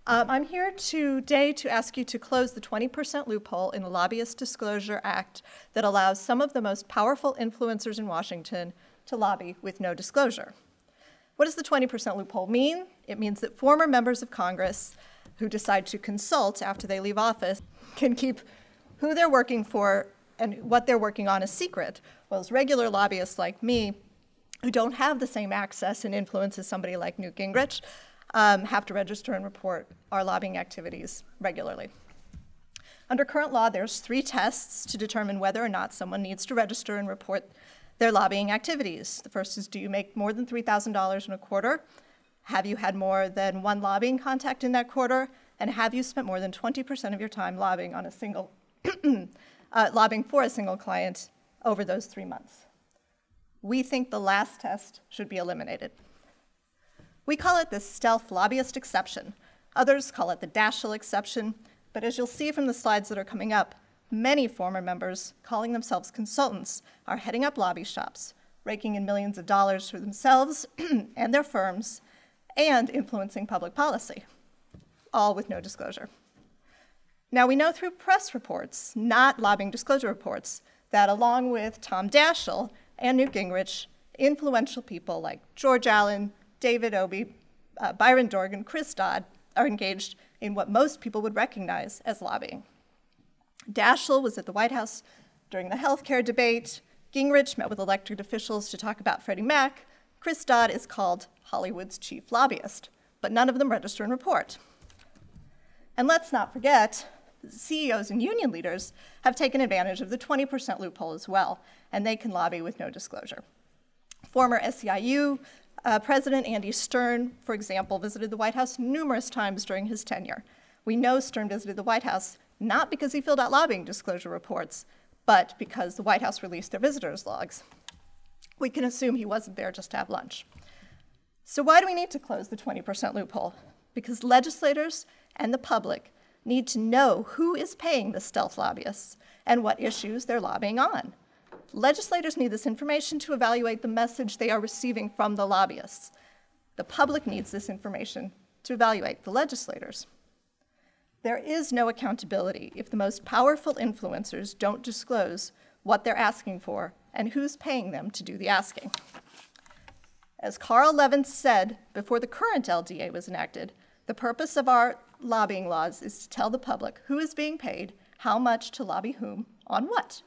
I'm here today to ask you to close the 20% loophole in the Lobbyist Disclosure Act that allows some of the most powerful influencers in Washington to lobby with no disclosure. What does the 20% loophole mean? It means that former members of Congress who decide to consult after they leave office can keep who they're working for and what they're working on a secret, whereas regular lobbyists like me, who don't have the same access and influence as somebody like Newt Gingrich, have to register and report our lobbying activities regularly. Under current law, there's 3 tests to determine whether or not someone needs to register and report their lobbying activities. The first is, do you make more than $3,000 in a quarter? Have you had more than 1 lobbying contact in that quarter? And have you spent more than 20% of your time lobbying on a single lobbying for a single client over those 3 months? We think the last test should be eliminated. We call it the stealth lobbyist exception. Others call it the Daschle exception, but as you'll see from the slides that are coming up, many former members, calling themselves consultants, are heading up lobby shops, raking in millions of dollars for themselves and their firms, and influencing public policy, all with no disclosure. Now, we know through press reports, not lobbying disclosure reports, that along with Tom Daschle and Newt Gingrich, influential people like George Allen, David Obey, Byron Dorgan, Chris Dodd are engaged in what most people would recognize as lobbying. Daschle was at the White House during the healthcare debate. Gingrich met with elected officials to talk about Freddie Mac. Chris Dodd is called Hollywood's chief lobbyist, but none of them register and report. And let's not forget, CEOs and union leaders have taken advantage of the 20% loophole as well, and they can lobby with no disclosure. Former SEIU President Andy Stern, for example, visited the White House numerous times during his tenure. We know Stern visited the White House not because he filled out lobbying disclosure reports, but because the White House released their visitors' logs. We can assume he wasn't there just to have lunch. So why do we need to close the 20% loophole? Because legislators and the public need to know who is paying the stealth lobbyists and what issues they're lobbying on. Legislators need this information to evaluate the message they are receiving from the lobbyists. The public needs this information to evaluate the legislators. There is no accountability if the most powerful influencers don't disclose what they're asking for and who's paying them to do the asking. As Carl Levin said before the current LDA was enacted, the purpose of our lobbying laws is to tell the public who is being paid, how much to lobby whom, on what.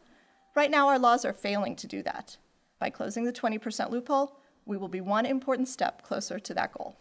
Right now, our laws are failing to do that. By closing the 20% loophole, we will be one important step closer to that goal.